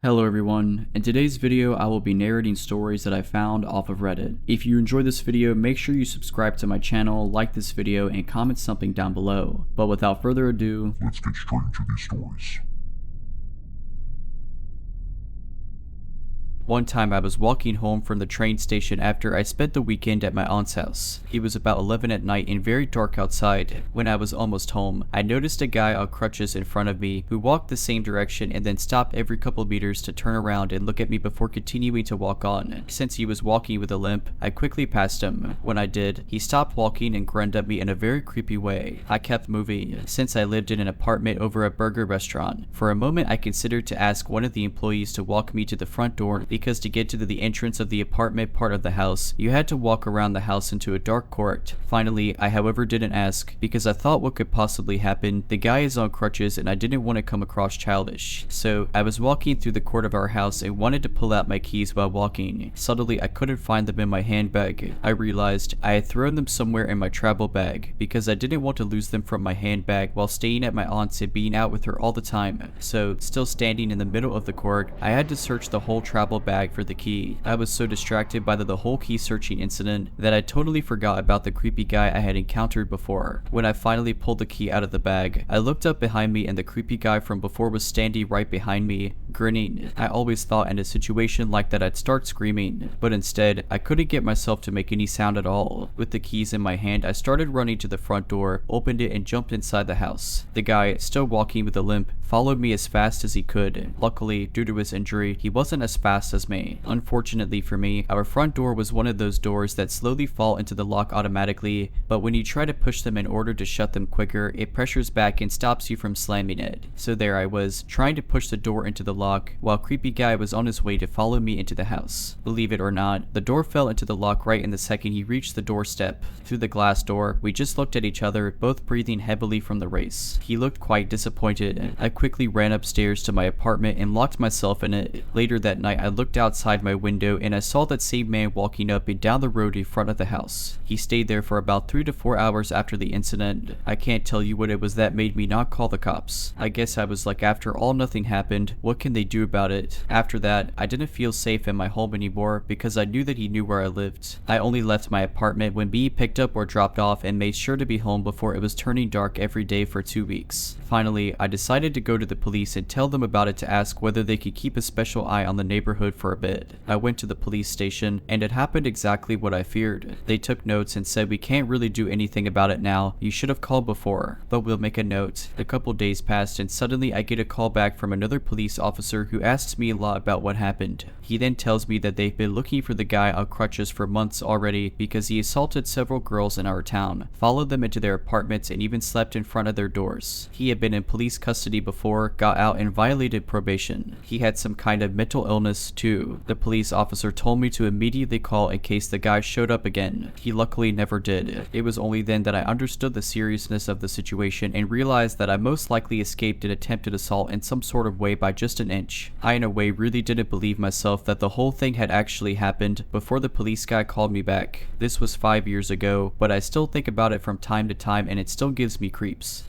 Hello everyone, in today's video I will be narrating stories that I found off of Reddit. If you enjoyed this video, make sure you subscribe to my channel, like this video, and comment something down below. But without further ado, let's get straight into these stories. One time I was walking home from the train station after I spent the weekend at my aunt's house. It was about 11 at night and very dark outside. When I was almost home, I noticed a guy on crutches in front of me who walked the same direction and then stopped every couple meters to turn around and look at me before continuing to walk on. Since he was walking with a limp, I quickly passed him. When I did, he stopped walking and grinned at me in a very creepy way. I kept moving, since I lived in an apartment over a burger restaurant. For a moment I considered to ask one of the employees to walk me to the front door because to get to the entrance of the apartment part of the house, you had to walk around the house into a dark court. Finally, I however didn't ask because I thought what could possibly happen. The guy is on crutches and I didn't want to come across childish. So I was walking through the court of our house and wanted to pull out my keys while walking. Suddenly I couldn't find them in my handbag. I realized I had thrown them somewhere in my travel bag because I didn't want to lose them from my handbag while staying at my aunt's and being out with her all the time. So still standing in the middle of the court, I had to search the whole travel bag for the key. I was so distracted by the whole key searching incident that I totally forgot about the creepy guy I had encountered before. When I finally pulled the key out of the bag, I looked up behind me and the creepy guy from before was standing right behind me, grinning. I always thought in a situation like that I'd start screaming, but instead, I couldn't get myself to make any sound at all. With the keys in my hand, I started running to the front door, opened it, and jumped inside the house. The guy, still walking with a limp, followed me as fast as he could. Luckily, due to his injury, he wasn't as fast as me. Unfortunately for me, our front door was one of those doors that slowly fall into the lock automatically, but when you try to push them in order to shut them quicker, it pressures back and stops you from slamming it. So there I was, trying to push the door into the lock, while creepy guy was on his way to follow me into the house. Believe it or not, the door fell into the lock right in the second he reached the doorstep. Through the glass door, we just looked at each other, both breathing heavily from the race. He looked quite disappointed. I quickly ran upstairs to my apartment and locked myself in it. Later that night, I looked outside my window and I saw that same man walking up and down the road in front of the house. He stayed there for about 3 to 4 hours after the incident. I can't tell you what it was that made me not call the cops. I guess I was like, after all, nothing happened. What can they do about it? After that, I didn't feel safe in my home anymore because I knew that he knew where I lived. I only left my apartment when being picked up or dropped off and made sure to be home before it was turning dark every day for 2 weeks. Finally, I decided to go to the police and tell them about it to ask whether they could keep a special eye on the neighborhood for a bit. I went to the police station and it happened exactly what I feared. They took notes and said, "We can't really do anything about it now. You should have called before, but we'll make a note." A couple days passed and suddenly I get a call back from another police officer who asks me a lot about what happened. He then tells me that they've been looking for the guy on crutches for months already because he assaulted several girls in our town, followed them into their apartments, and even slept in front of their doors. He had been in police custody before, got out, and violated probation. He had some kind of mental illness too. The police officer told me to immediately call in case the guy showed up again. He luckily never did. It was only then that I understood the seriousness of the situation and realized that I most likely escaped an attempted assault in some sort of way by just an inch. I in a way really didn't believe myself that the whole thing had actually happened before the police guy called me back. This was 5 years ago, but I still think about it from time to time and it still gives me creeps.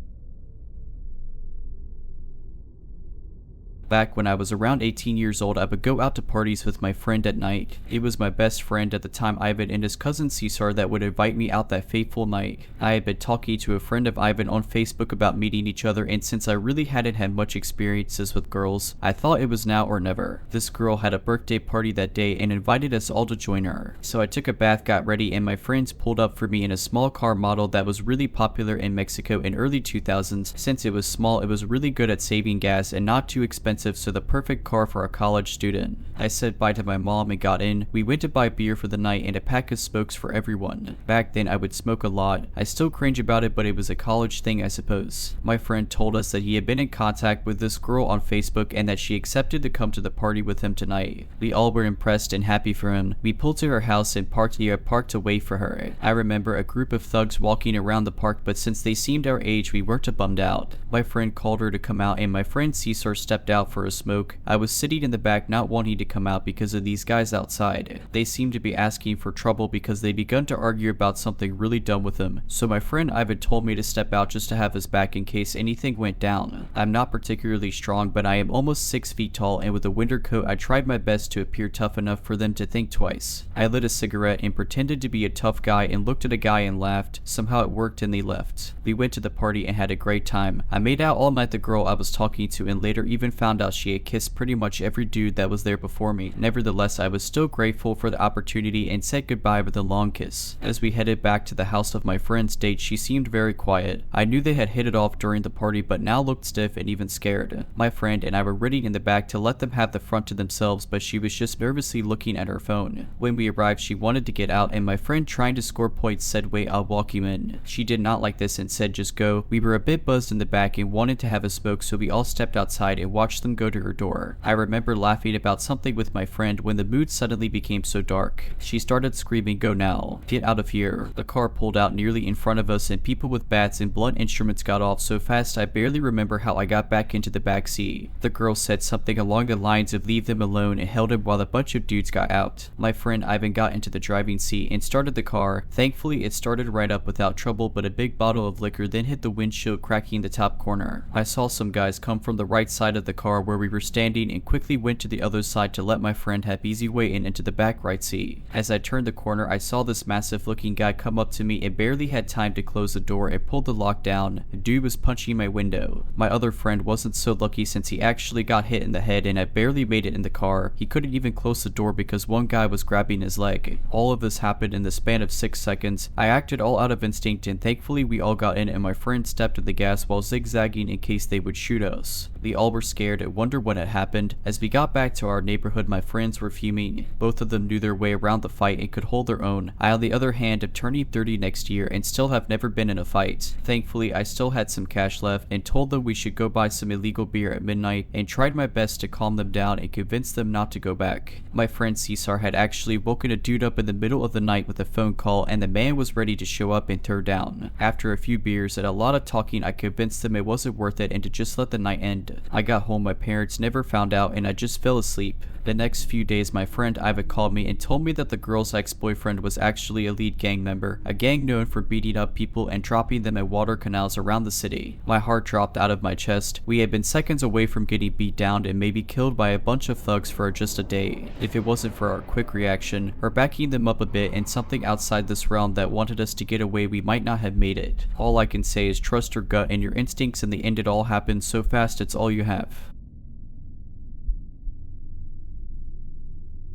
Back when I was around 18 years old, I would go out to parties with my friend at night. It was my best friend at the time, Ivan, and his cousin Cesar that would invite me out that fateful night. I had been talking to a friend of Ivan on Facebook about meeting each other, and since I really hadn't had much experiences with girls, I thought it was now or never. This girl had a birthday party that day and invited us all to join her. So I took a bath, got ready, and my friends pulled up for me in a small car model that was really popular in Mexico in early 2000s. Since it was small, it was really good at saving gas and not too expensive, so the perfect car for a college student. I said bye to my mom and got in. We went to buy beer for the night and a pack of smokes for everyone. Back then I would smoke a lot. I still cringe about it, but it was a college thing, I suppose. My friend told us that he had been in contact with this girl on Facebook and that she accepted to come to the party with him tonight. We all were impressed and happy for him. We pulled to her house and parked near a park to wait for her. I remember a group of thugs walking around the park, but since they seemed our age, we weren't bummed out. My friend called her to come out and my friend Cesar stepped out out for a smoke. I was sitting in the back not wanting to come out because of these guys outside. They seemed to be asking for trouble because they'd begun to argue about something really dumb with him. So my friend Ivan told me to step out just to have his back in case anything went down. I'm not particularly strong, but I am almost 6 feet tall, and with a winter coat I tried my best to appear tough enough for them to think twice. I lit a cigarette and pretended to be a tough guy and looked at a guy and laughed. Somehow it worked and they left. We went to the party and had a great time. I made out all night the girl I was talking to and later even found out she had kissed pretty much every dude that was there before me. Nevertheless, I was still grateful for the opportunity and said goodbye with a long kiss. As we headed back to the house of my friend's date, she seemed very quiet. I knew they had hit it off during the party but now looked stiff and even scared. My friend and I were waiting in the back to let them have the front to themselves, but she was just nervously looking at her phone. When we arrived, she wanted to get out and my friend, trying to score points, said, "Wait, I'll walk you in." She did not like this and said, "Just go." We were a bit buzzed in the back and wanted to have a smoke, so we all stepped outside and watched them go to her door. I remember laughing about something with my friend when the mood suddenly became so dark. She started screaming, "Go now. Get out of here." The car pulled out nearly in front of us and people with bats and blunt instruments got off so fast I barely remember how I got back into the back seat. The girl said something along the lines of "leave them alone," and held him while a bunch of dudes got out. My friend Ivan got into the driving seat and started the car. Thankfully it started right up without trouble, but a big bottle of liquor then hit the windshield, cracking the top corner. I saw some guys come from the right side of the car where we were standing and quickly went to the other side to let my friend have easy way in into the back right seat. As I turned the corner, I saw this massive looking guy come up to me and barely had time to close the door and pulled the lock down. The dude was punching my window. My other friend wasn't so lucky since he actually got hit in the head and I barely made it in the car. He couldn't even close the door because one guy was grabbing his leg. All of this happened in the span of 6 seconds. I acted all out of instinct and thankfully we all got in and my friend stepped to the gas while zigzagging in case they would shoot us. We all were scared and wondered what had happened. As we got back to our neighborhood, my friends were fuming. Both of them knew their way around the fight and could hold their own. I, on the other hand, am turning 30 next year and still have never been in a fight. Thankfully, I still had some cash left and told them we should go buy some illegal beer at midnight and tried my best to calm them down and convince them not to go back. My friend Cesar had actually woken a dude up in the middle of the night with a phone call and the man was ready to show up and throw down. After a few beers and a lot of talking, I convinced them it wasn't worth it and to just let the night end. I got home, my parents never found out, and I just fell asleep. The next few days, my friend Ivan called me and told me that the girl's ex-boyfriend was actually a lead gang member, a gang known for beating up people and dropping them in water canals around the city. My heart dropped out of my chest. We had been seconds away from getting beat down and maybe killed by a bunch of thugs for just a day. If it wasn't for our quick reaction, or backing them up a bit and something outside this realm that wanted us to get away, we might not have made it. All I can say is trust your gut and your instincts. In the end, it all happens so fast it's all you have.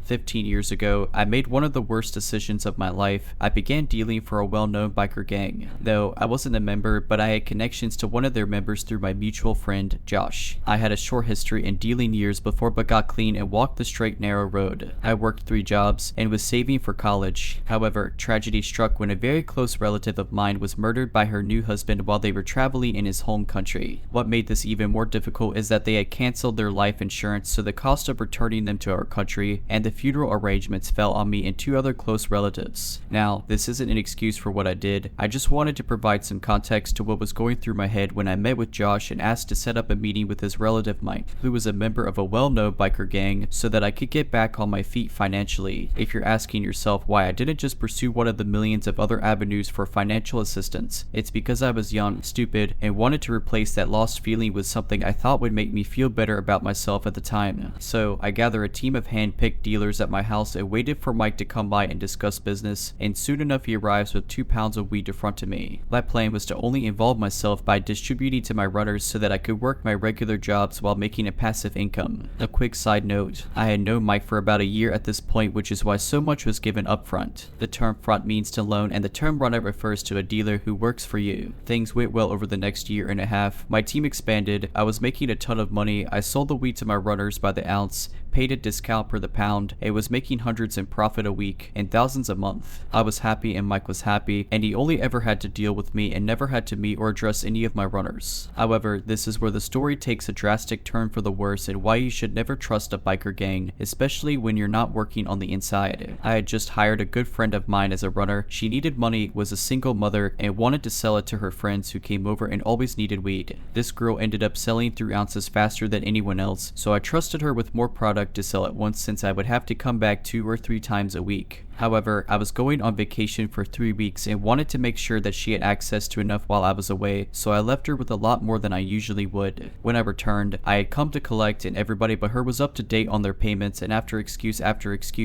15 years ago, I made one of the worst decisions of my life. I began dealing for a well-known biker gang. Though I wasn't a member, but I had connections to one of their members through my mutual friend, Josh. I had a short history in dealing years before but got clean and walked the straight narrow road. I worked 3 jobs and was saving for college. However, tragedy struck when a very close relative of mine was murdered by her new husband while they were traveling in his home country. What made this even more difficult is that they had canceled their life insurance, so the cost of returning them to our country and the funeral arrangements fell on me and 2 other close relatives. Now, this isn't an excuse for what I did. I just wanted to provide some context to what was going through my head when I met with Josh and asked to set up a meeting with his relative Mike, who was a member of a well-known biker gang, so that I could get back on my feet financially. If you're asking yourself why I didn't just pursue one of the millions of other avenues for financial assistance, it's because I was young, stupid, and wanted to replace that lost feeling with something I thought would make me feel better about myself at the time. So I gathered a team of hand-picked dealers at my house and waited for Mike to come by and discuss business, and soon enough he arrives with 2 pounds of weed in front of me. My plan was to only involve myself by distributing to my runners so that I could work my regular jobs while making a passive income. A quick side note, I had known Mike for about a year at this point, which is why so much was given up front. The term front means to loan, and the term runner refers to a dealer who works for you. Things went well over the next year and a half. My team expanded, I was making a ton of money, I sold the weed to my runners by the ounce, paid a discount per the pound and was making hundreds in profit a week and thousands a month. I was happy and Mike was happy, and he only ever had to deal with me and never had to meet or address any of my runners. However, this is where the story takes a drastic turn for the worse and why you should never trust a biker gang, especially when you're not working on the inside. I had just hired a good friend of mine as a runner. She needed money, was a single mother, and wanted to sell it to her friends who came over and always needed weed. This girl ended up selling through ounces faster than anyone else, so I trusted her with more product to sell at once since I would have to come back 2 or 3 times a week. However, I was going on vacation for 3 weeks and wanted to make sure that she had access to enough while I was away, so I left her with a lot more than I usually would. When I returned, I had come to collect and everybody but her was up to date on their payments, and after excuse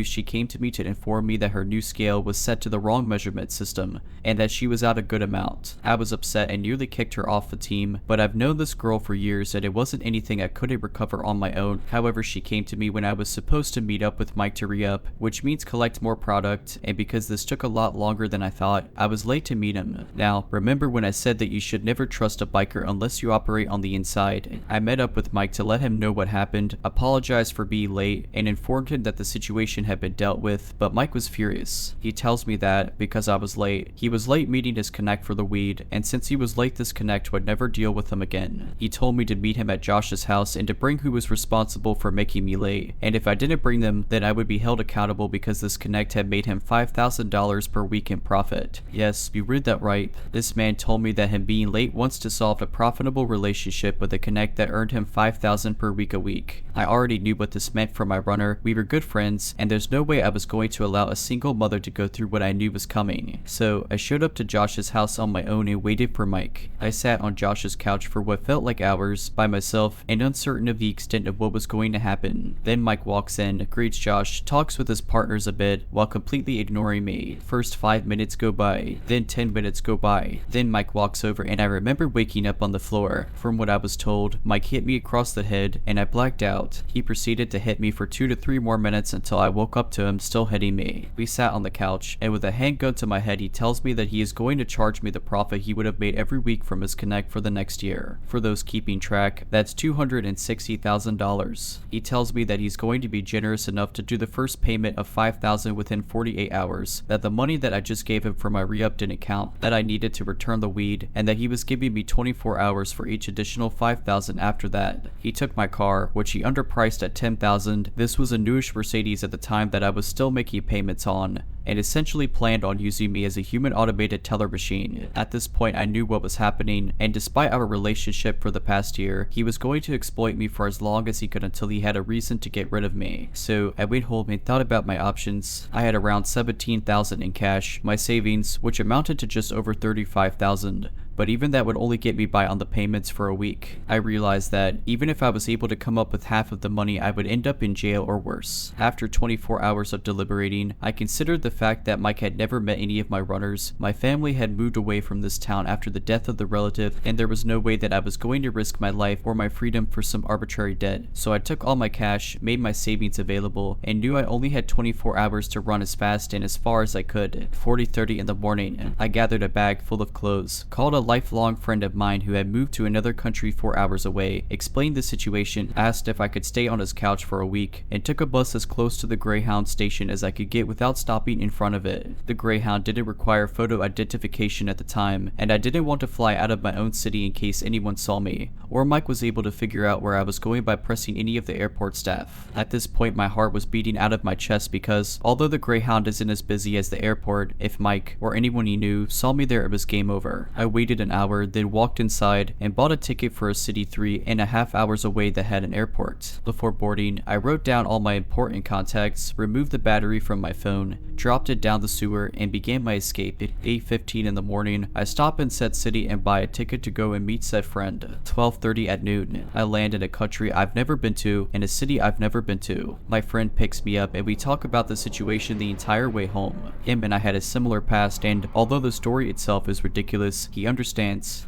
she came to me to inform me that her new scale was set to the wrong measurement system and that she was out a good amount. I was upset and nearly kicked her off the team, but I've known this girl for years and it wasn't anything I couldn't recover on my own. However, she came to me when I was supposed to meet up with Mike to re-up, which means collect more product, and because this took a lot longer than I thought, I was late to meet him. Now, remember when I said that you should never trust a biker unless you operate on the inside? I met up with Mike to let him know what happened, apologized for being late, and informed him that the situation had been dealt with, but Mike was furious. He tells me that, because I was late, he was late meeting his connect for the weed, and since he was late this connect would never deal with him again. He told me to meet him at Josh's house and to bring who was responsible for making me late, and if I didn't bring them, then I would be held accountable because this connect had made him $5,000 per week in profit. Yes, you read that right. This man told me that him being late wants to solve a profitable relationship with a connect that earned him $5,000 per week a week. I already knew what this meant for my runner. We were good friends, and there's no way I was going to allow a single mother to go through what I knew was coming. So I showed up to Josh's house on my own and waited for Mike. I sat on Josh's couch for what felt like hours by myself and uncertain of the extent of what was going to happen. Then Mike walks in, greets Josh, talks with his partners a bit while completely ignoring me. First 5 minutes go by, then 10 minutes go by, then Mike walks over and I remember waking up on the floor. From what I was told, Mike hit me across the head and I blacked out. He proceeded to hit me for 2 to 3 more minutes until I woke up to him still hitting me. We sat on the couch and with a handgun to my head he tells me that he is going to charge me the profit he would have made every week from his connect for the next year. For those keeping track, that's $260,000. He tells me that he's going to be generous enough to do the first payment of $5,000 within 48 hours, that the money that I just gave him for my re-up didn't count, that I needed to return the weed, and that he was giving me 24 hours for each additional $5,000 after that. He took my car, which he underpriced at $10,000. This was a newish Mercedes at the time that I was still making payments on, and essentially planned on using me as a human automated teller machine. At this point I knew what was happening, and despite our relationship for the past year, he was going to exploit me for as long as he could until he had a reason to get rid of me. So I went home and thought about my options. I had around $17,000 in cash, my savings, which amounted to just over $35,000. But even that would only get me by on the payments for a week. I realized that even if I was able to come up with half of the money, I would end up in jail or worse. After 24 hours of deliberating, I considered the fact that Mike had never met any of my runners. My family had moved away from this town after the death of the relative, and there was no way that I was going to risk my life or my freedom for some arbitrary debt. So I took all my cash, made my savings available, and knew I only had 24 hours to run as fast and as far as I could. 40:30 in the morning, I gathered a bag full of clothes, called a lifelong friend of mine who had moved to another country 4 hours away, explained the situation, asked if I could stay on his couch for a week, and took a bus as close to the Greyhound station as I could get without stopping in front of it. The Greyhound didn't require photo identification at the time, and I didn't want to fly out of my own city in case anyone saw me, or Mike was able to figure out where I was going by pressing any of the airport staff. At this point my heart was beating out of my chest because, although the Greyhound isn't as busy as the airport, if Mike, or anyone he knew, saw me there it was game over. I waited an hour, then walked inside and bought a ticket for a city 3.5 hours away that had an airport. Before boarding, I wrote down all my important contacts, removed the battery from my phone, dropped it down the sewer, and began my escape. At 8:15 in the morning, I stop in said city and buy a ticket to go and meet said friend. 12:30 at noon, I land in a country I've never been to, in a city I've never been to. My friend picks me up and we talk about the situation the entire way home. Him and I had a similar past, and although the story itself is ridiculous, he understands.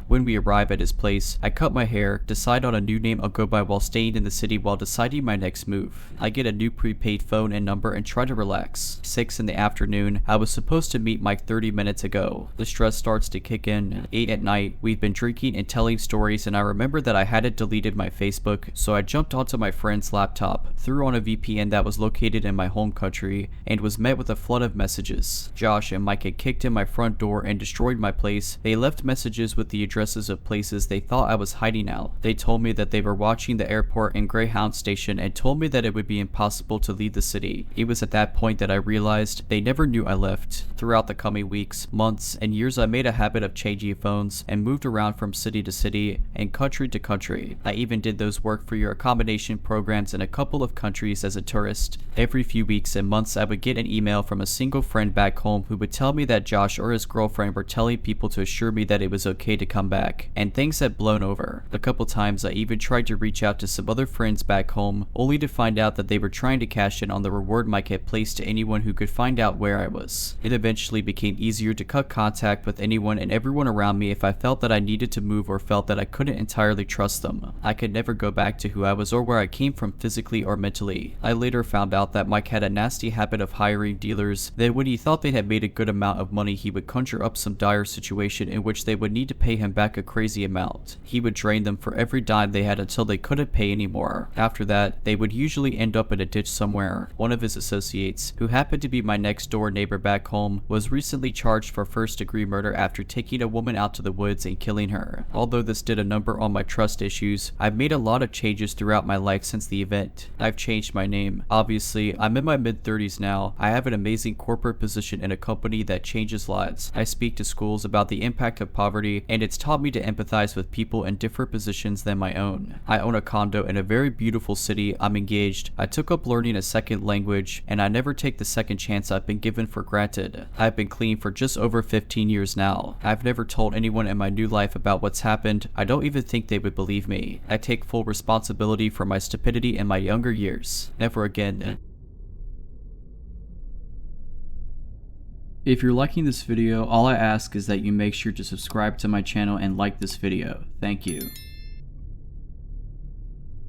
When we arrive at his place, I cut my hair, decide on a new name I'll go by while staying in the city while deciding my next move. I get a new prepaid phone and number and try to relax. 6 in the afternoon. I was supposed to meet Mike 30 minutes ago. The stress starts to kick in. 8 at night, we've been drinking and telling stories, and I remember that I hadn't deleted my Facebook, so I jumped onto my friend's laptop, threw on a VPN that was located in my home country, and was met with a flood of messages. Josh and Mike had kicked in my front door and destroyed my place. They left messages with the addresses of places they thought I was hiding out. They told me that they were watching the airport and Greyhound station and told me that it would be impossible to leave the city. It was at that point that I realized they never knew I left. Throughout the coming weeks, months, and years, I made a habit of changing phones and moved around from city to city and country to country. I even did those work for your accommodation programs in a couple of countries as a tourist. Every few weeks and months, I would get an email from a single friend back home who would tell me that Josh or his girlfriend were telling people to assure me that it was okay to come back, and things had blown over. A couple times I even tried to reach out to some other friends back home, only to find out that they were trying to cash in on the reward Mike had placed to anyone who could find out where I was. It eventually became easier to cut contact with anyone and everyone around me if I felt that I needed to move or felt that I couldn't entirely trust them. I could never go back to who I was or where I came from physically or mentally. I later found out that Mike had a nasty habit of hiring dealers that when he thought they had made a good amount of money, he would conjure up some dire situation in which they would need to pay him back a crazy amount. He would drain them for every dime they had until they couldn't pay anymore. After that, they would usually end up in a ditch somewhere. One of his associates, who happened to be my next door neighbor back home, was recently charged for first-degree murder after taking a woman out to the woods and killing her. Although this did a number on my trust issues, I've made a lot of changes throughout my life since the event. I've changed my name. Obviously, I'm in my mid-30s now. I have an amazing corporate position in a company that changes lives. I speak to schools about the impact of poverty, and it's taught me to empathize with people in different positions than my own. I own a condo in a very beautiful city. I'm engaged. I took up learning a second language, and I never take the second chance I've been given for granted. I've been clean for just over 15 years now. I've never told anyone in my new life about what's happened. I don't even think they would believe me. I take full responsibility for my stupidity in my younger years. Never again. If you're liking this video, all I ask is that you make sure to subscribe to my channel and like this video. Thank you.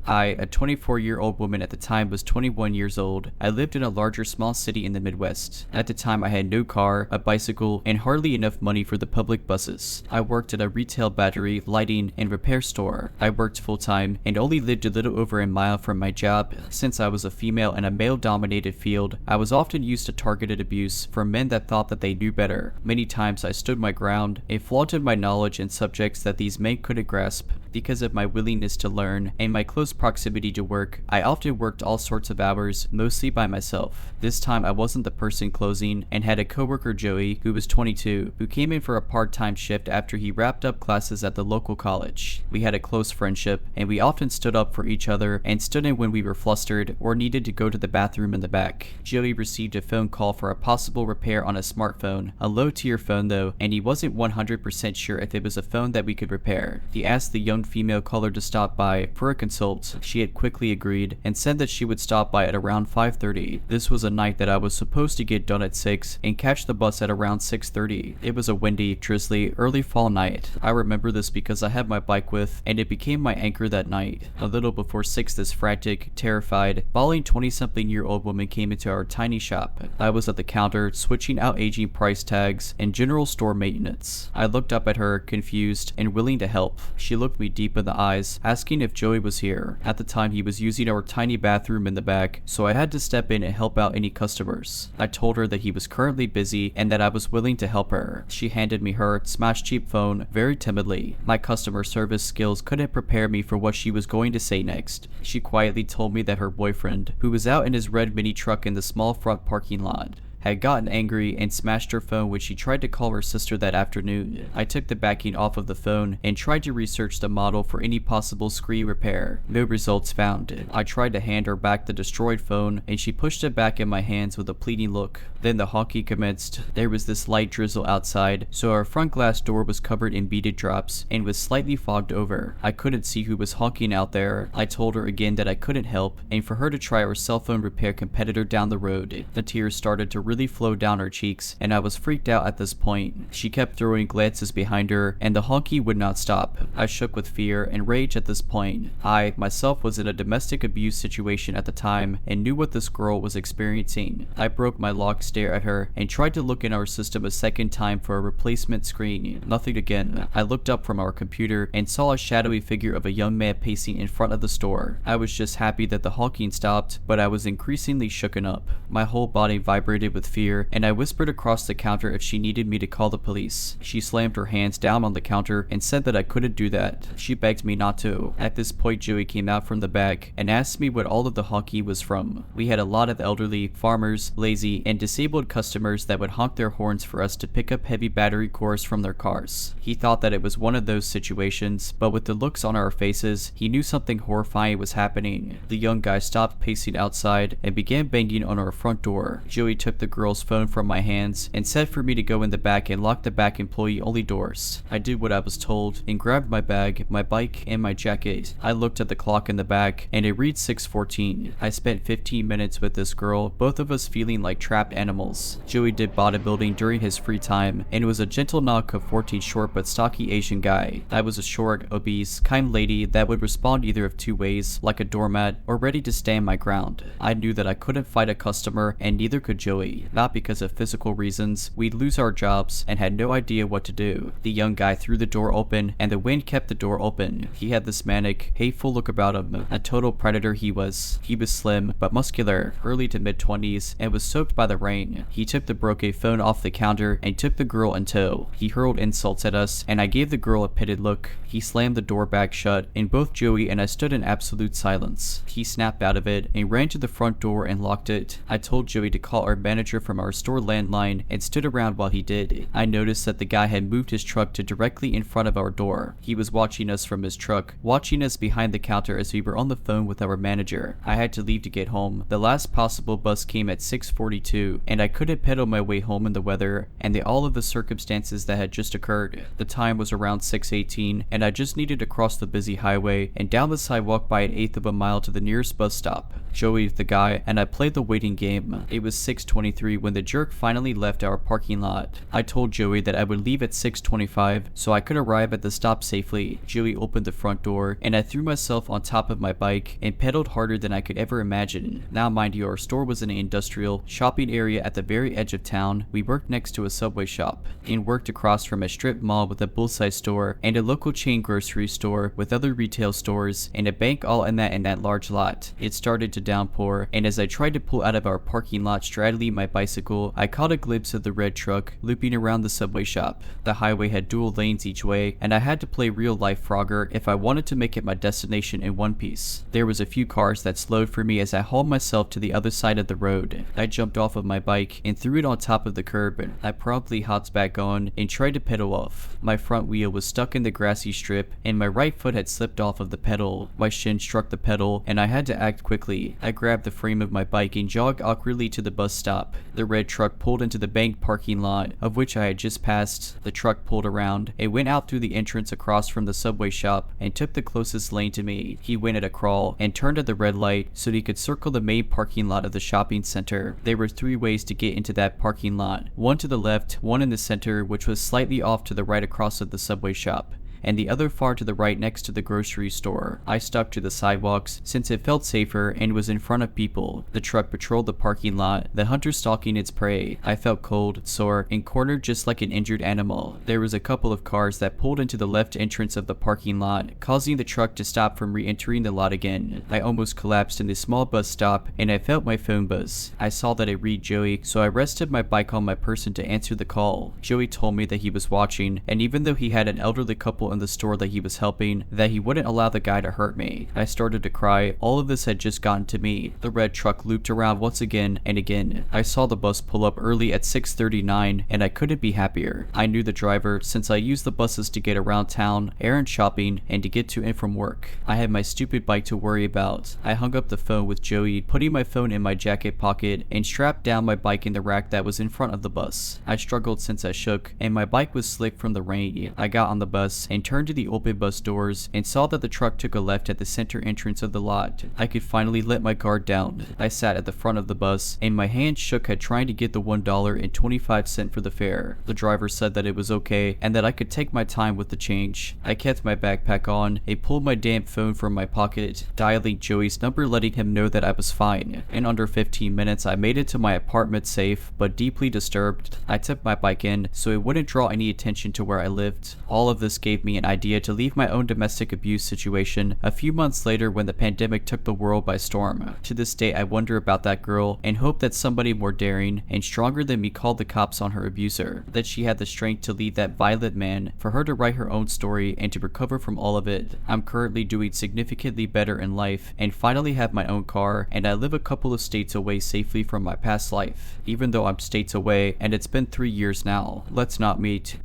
I, a 24-year-old woman at the time, was 21 years old. I lived in a larger small city in the Midwest. At the time, I had no car, a bicycle, and hardly enough money for the public buses. I worked at a retail battery, lighting, and repair store. I worked full-time and only lived a little over a mile from my job. Since I was a female in a male-dominated field, I was often used to targeted abuse from men that thought that they knew better. Many times I stood my ground and flaunted my knowledge in subjects that these men couldn't grasp. Because of my willingness to learn and my close proximity to work, I often worked all sorts of hours, mostly by myself. This time I wasn't the person closing and had a coworker, Joey, who was 22, who came in for a part-time shift after he wrapped up classes at the local college. We had a close friendship, and we often stood up for each other and stood in when we were flustered or needed to go to the bathroom in the back. Joey received a phone call for a possible repair on a smartphone, a low-tier phone though, and he wasn't 100% sure if it was a phone that we could repair. He asked the young female caller to stop by for a consult. She had quickly agreed and said that she would stop by at around 5:30. This was a night that I was supposed to get done at 6 and catch the bus at around 6:30. It was a windy, drizzly, early fall night. I remember this because I had my bike with, and it became my anchor that night. A little before 6, this frantic, terrified, bawling 20-something-year-old woman came into our tiny shop. I was at the counter, switching out aging price tags and general store maintenance. I looked up at her, confused and willing to help. She looked me deep in the eyes, asking if Joey was here. At the time, he was using our tiny bathroom in the back, so I had to step in and help out any customers. I told her that he was currently busy and that I was willing to help her. She handed me her smashed cheap phone very timidly. My customer service skills couldn't prepare me for what she was going to say next. She quietly told me that her boyfriend, who was out in his red mini truck in the small front parking lot, had gotten angry and smashed her phone when she tried to call her sister that afternoon. I took the backing off of the phone and tried to research the model for any possible screen repair. No results found. I tried to hand her back the destroyed phone, and she pushed it back in my hands with a pleading look. Then the honking commenced. There was this light drizzle outside, so our front glass door was covered in beaded drops and was slightly fogged over. I couldn't see who was honking out there. I told her again that I couldn't help, and for her to try our cell phone repair competitor down the road. The tears started to really flowed down her cheeks, and I was freaked out at this point. She kept throwing glances behind her, and the honky would not stop. I shook with fear and rage at this point. I, myself, was in a domestic abuse situation at the time, and knew what this girl was experiencing. I broke my locked stare at her, and tried to look in our system a second time for a replacement screen. Nothing again. I looked up from our computer, and saw a shadowy figure of a young man pacing in front of the store. I was just happy that the honking stopped, but I was increasingly shooken up. My whole body vibrated with fear, and I whispered across the counter if she needed me to call the police. She slammed her hands down on the counter and said that I couldn't do that. She begged me not to. At this point, Joey came out from the back and asked me what all of the honky was from. We had a lot of elderly, farmers, lazy, and disabled customers that would honk their horns for us to pick up heavy battery cores from their cars. He thought that it was one of those situations, but with the looks on our faces, he knew something horrifying was happening. The young guy stopped pacing outside and began banging on our front door. Joey took the girl's phone from my hands and said for me to go in the back and lock the back employee-only doors. I did what I was told and grabbed my bag, my bike, and my jacket. I looked at the clock in the back and it read 6:14. I spent 15 minutes with this girl, both of us feeling like trapped animals. Joey did bodybuilding during his free time and was a gentle knock of 14 short but stocky Asian guy. I was a short, obese, kind lady that would respond either of two ways, like a doormat or ready to stand my ground. I knew that I couldn't fight a customer and neither could Joey. Not because of physical reasons, we'd lose our jobs and had no idea what to do. The young guy threw the door open and the wind kept the door open. He had this manic, hateful look about him. A total predator he was. He was slim but muscular, early to mid-20s, and was soaked by the rain. He took the broken phone off the counter and took the girl in tow. He hurled insults at us and I gave the girl a pitted look. He slammed the door back shut and both Joey and I stood in absolute silence. He snapped out of it and ran to the front door and locked it. I told Joey to call our manager from our store landline and stood around while he did. I noticed that the guy had moved his truck to directly in front of our door. He was watching us from his truck, watching us behind the counter as we were on the phone with our manager. I had to leave to get home. The last possible bus came at 6:42 and I couldn't pedal my way home in the weather and all of the circumstances that had just occurred. The time was around 6:18 and I just needed to cross the busy highway and down the sidewalk by 1/8 of a mile to the nearest bus stop. Joey, the guy, and I played the waiting game. It was 6:23 when the jerk finally left our parking lot. I told Joey that I would leave at 6:25 so I could arrive at the stop safely. Joey opened the front door and I threw myself on top of my bike and pedaled harder than I could ever imagine. Now mind you, our store was in an industrial shopping area at the very edge of town. We worked next to a Subway shop and worked across from a strip mall with a bullseye store and a local chain grocery store with other retail stores and a bank all in that large lot. It started to downpour and as I tried to pull out of our parking lot straddling my bicycle, I caught a glimpse of the red truck looping around the Subway shop. The highway had dual lanes each way and I had to play real life Frogger if I wanted to make it my destination in one piece. There was a few cars that slowed for me as I hauled myself to the other side of the road. I jumped off of my bike and threw it on top of the curb. I promptly hopped back on and tried to pedal off. My front wheel was stuck in the grassy strip and my right foot had slipped off of the pedal. My shin struck the pedal and I had to act quickly. I grabbed the frame of my bike and jogged awkwardly to the bus stop. The red truck pulled into the bank parking lot, of which I had just passed. The truck pulled around and went out through the entrance across from the Subway shop and took the closest lane to me. He went at a crawl and turned at the red light so he could circle the main parking lot of the shopping center. There were 3 ways to get into that parking lot. One to the left, one in the center, which was slightly off to the right across of the Subway shop, and the other far to the right next to the grocery store. I stuck to the sidewalks since it felt safer and was in front of people. The truck patrolled the parking lot, the hunter stalking its prey. I felt cold, sore, and cornered just like an injured animal. There was a couple of cars that pulled into the left entrance of the parking lot, causing the truck to stop from re-entering the lot again. I almost collapsed in the small bus stop and I felt my phone buzz. I saw that it read Joey, so I rested my bike on my person to answer the call. Joey told me that he was watching, and even though he had an elderly couple in the store that he was helping, that he wouldn't allow the guy to hurt me. I started to cry. All of this had just gotten to me. The red truck looped around once again and again. I saw the bus pull up early at 6:39 and I couldn't be happier. I knew the driver since I used the buses to get around town, errand shopping, and to get to and from work. I had my stupid bike to worry about. I hung up the phone with Joey, putting my phone in my jacket pocket, and strapped down my bike in the rack that was in front of the bus. I struggled since I shook and my bike was slick from the rain. I got on the bus and and turned to the open bus doors and saw that the truck took a left at the center entrance of the lot. I could finally let my guard down. I sat at the front of the bus and my hand shook at trying to get the $1.25 for the fare. The driver said that it was okay and that I could take my time with the change. I kept my backpack on and pulled my damn phone from my pocket, dialing Joey's number, letting him know that I was fine. In under 15 minutes, I made it to my apartment safe, but deeply disturbed. I took my bike in so it wouldn't draw any attention to where I lived. All of this gave me an idea to leave my own domestic abuse situation a few months later when the pandemic took the world by storm. To this day, I wonder about that girl and hope that somebody more daring and stronger than me called the cops on her abuser, that she had the strength to leave that violent man, for her to write her own story and to recover from all of it. I'm currently doing significantly better in life and finally have my own car, and I live a couple of states away safely from my past life, even though I'm states away and it's been 3 years now. Let's not meet.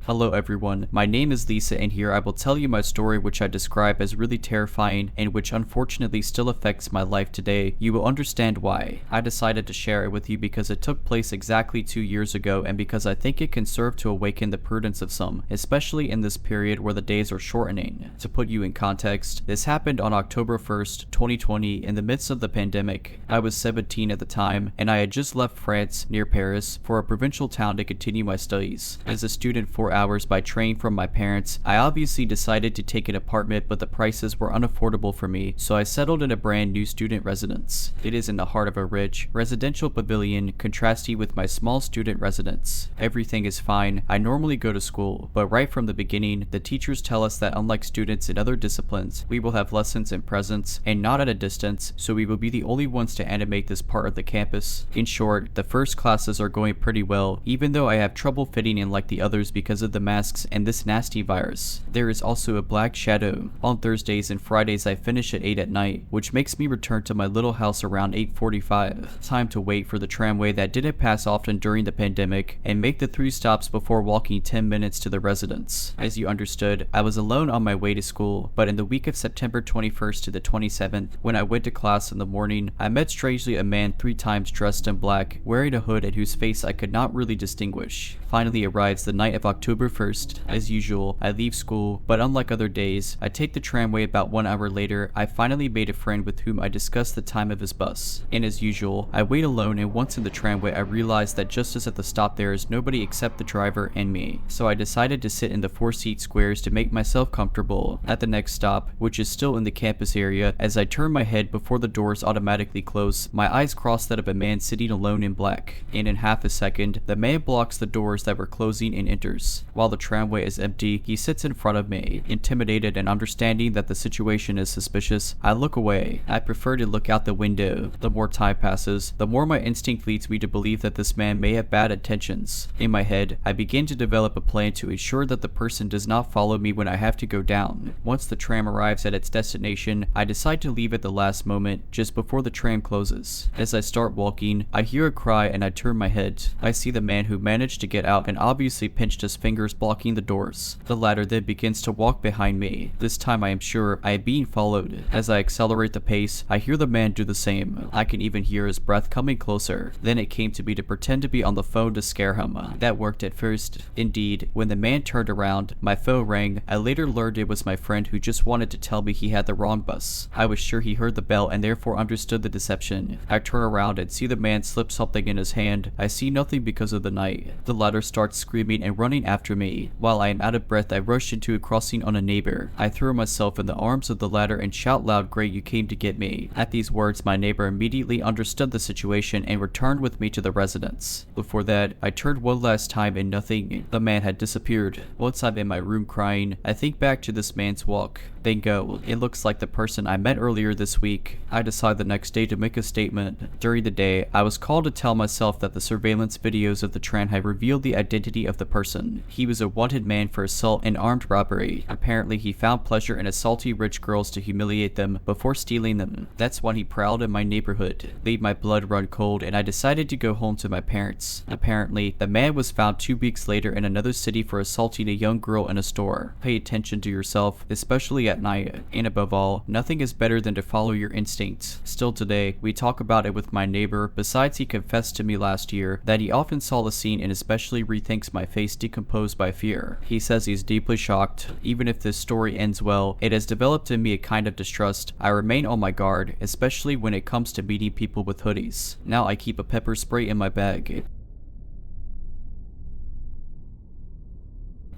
Hello everyone, my name is Lisa and here I will tell you my story, which I describe as really terrifying and which unfortunately still affects my life today. You will understand why. I decided to share it with you because it took place exactly 2 years ago and because I think it can serve to awaken the prudence of some, especially in this period where the days are shortening. To put you in context, this happened on October 1st, 2020 in the midst of the pandemic. I was 17 at the time and I had just left France near Paris for a provincial town to continue my studies. As a student 4 hours by train from my parents, I obviously decided to take an apartment, but the prices were unaffordable for me, so I settled in a brand new student residence. It is in the heart of a rich residential pavilion, contrasting with my small student residence. Everything is fine. I normally go to school, but right from the beginning, the teachers tell us that unlike students in other disciplines, we will have lessons in presence and not at a distance, so we will be the only ones to animate this part of the campus. In short, the first classes are going pretty well, even though I have trouble fitting in like the others because of the masks and this nasty virus. There is also a black shadow. On Thursdays and Fridays I finish at 8 at night, which makes me return to my little house around 8:45. Time to wait for the tramway that didn't pass often during the pandemic and make the 3 stops before walking 10 minutes to the residence. As you understood, I was alone on my way to school, but in the week of September 21st to the 27th, when I went to class in the morning, I met strangely a man 3 times dressed in black, wearing a hood and whose face I could not really distinguish. Finally arrives the night of October 1st. As usual, I leave school, but unlike other days, I take the tramway. About 1 hour later, I finally made a friend with whom I discussed the time of his bus. And as usual, I wait alone, and once in the tramway I realize that just as at the stop there is nobody except the driver and me. So I decided to sit in the 4-seat squares to make myself comfortable. At the next stop, which is still in the campus area, as I turn my head before the doors automatically close, my eyes cross that of a man sitting alone in black. And in half a second, the man blocks the doors that were closing and enters. While the tramway is empty, he sits in front of me. Intimidated and understanding that the situation is suspicious, I look away. I prefer to look out the window. The more time passes, the more my instinct leads me to believe that this man may have bad intentions. In my head, I begin to develop a plan to ensure that the person does not follow me when I have to go down. Once the tram arrives at its destination, I decide to leave at the last moment, just before the tram closes. As I start walking, I hear a cry and I turn my head. I see the man who managed to get out and obviously pinched his fingers blocking the doors. The latter then begins to walk behind me. This time I am sure I am being followed. As I accelerate the pace, I hear the man do the same. I can even hear his breath coming closer. Then it came to me to pretend to be on the phone to scare him. That worked at first. Indeed, when the man turned around, my phone rang. I later learned it was my friend who just wanted to tell me he had the wrong bus. I was sure he heard the bell and therefore understood the deception. I turn around and see the man slip something in his hand. I see nothing because of the night. The latter starts screaming and running after me. While I am out of breath, I rush into a crossing on a neighbor. I throw myself in the arms of the latter and shout loud, "Great, you came to get me." At these words, my neighbor immediately understood the situation and returned with me to the residence. Before that, I turned one last time and nothing. The man had disappeared. Once I'm in my room crying, I think back to this man's walk. Bingo, it looks like the person I met earlier this week. I decide the next day to make a statement. During the day, I was called to tell myself that the surveillance videos of the tram had revealed the identity of the person. He was a wanted man for assault and armed robbery. Apparently, he found pleasure in assaulting rich girls to humiliate them before stealing them. That's when he prowled in my neighborhood, made my blood run cold, and I decided to go home to my parents. Apparently, the man was found 2 weeks later in another city for assaulting a young girl in a store. Pay attention to yourself, especially at night. And above all, nothing is better than to follow your instincts. Still today, we talk about it with my neighbor. Besides, he confessed to me last year that he often saw the scene and especially rethinks my face decomposed by fear. He says he's deeply shocked. Even if this story ends well, it has developed in me a kind of distrust. I remain on my guard, especially when it comes to meeting people with hoodies. Now I keep a pepper spray in my bag.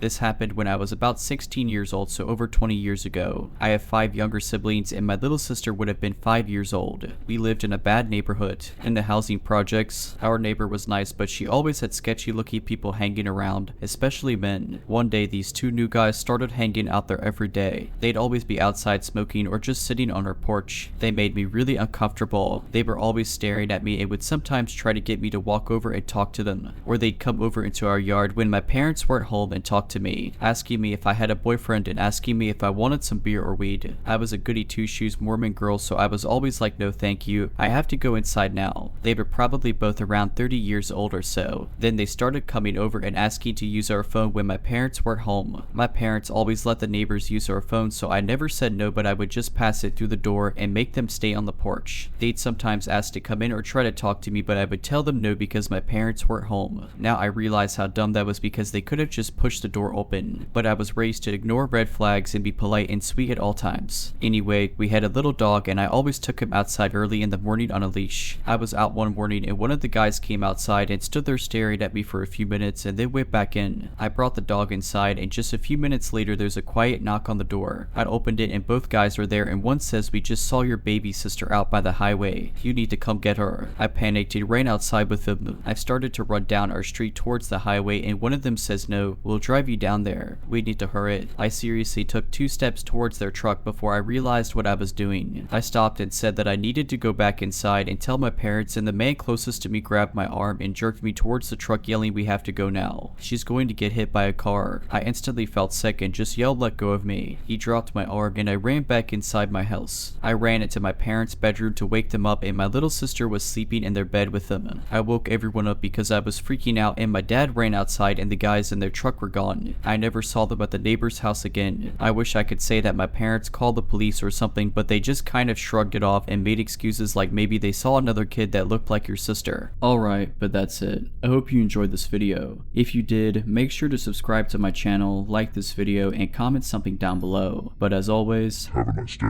This happened when I was about 16 years old, so over 20 years ago. I have 5 younger siblings and my little sister would have been 5 years old. We lived in a bad neighborhood. In the housing projects, our neighbor was nice, but she always had sketchy looking people hanging around, especially men. One day these 2 new guys started hanging out there every day. They'd always be outside smoking or just sitting on our porch. They made me really uncomfortable. They were always staring at me and would sometimes try to get me to walk over and talk to them. Or they'd come over into our yard when my parents weren't home and talk to me, asking me if I had a boyfriend and asking me if I wanted some beer or weed. I was a goody two-shoes Mormon girl, so I was always like, no thank you, I have to go inside now. They were probably both around 30 years old or so. Then they started coming over and asking to use our phone when my parents weren't home. My parents always let the neighbors use our phone, so I never said no, but I would just pass it through the door and make them stay on the porch. They'd sometimes ask to come in or try to talk to me, but I would tell them no because my parents weren't home. Now I realize how dumb that was because they could have just pushed the door open, but I was raised to ignore red flags and be polite and sweet at all times. Anyway, we had a little dog and I always took him outside early in the morning on a leash. I was out one morning and one of the guys came outside and stood there staring at me for a few minutes and then went back in. I brought the dog inside and just a few minutes later there's a quiet knock on the door. I opened it and both guys are there and one says, "We just saw your baby sister out by the highway. You need to come get her." I panicked and ran outside with them. I started to run down our street towards the highway and one of them says, "No, we'll drive you down there. We need to hurry." I seriously took 2 steps towards their truck before I realized what I was doing. I stopped and said that I needed to go back inside and tell my parents, and the man closest to me grabbed my arm and jerked me towards the truck yelling, "We have to go now. She's going to get hit by a car." I instantly felt sick and just yelled, "Let go of me." He dropped my arm and I ran back inside my house. I ran into my parents' bedroom to wake them up and my little sister was sleeping in their bed with them. I woke everyone up because I was freaking out and my dad ran outside and the guys in their truck were gone. I never saw them at the neighbor's house again. I wish I could say that my parents called the police or something, but they just kind of shrugged it off and made excuses like maybe they saw another kid that looked like your sister. Alright, but that's it. I hope you enjoyed this video. If you did, make sure to subscribe to my channel, like this video, and comment something down below. But as always, Have a nice day.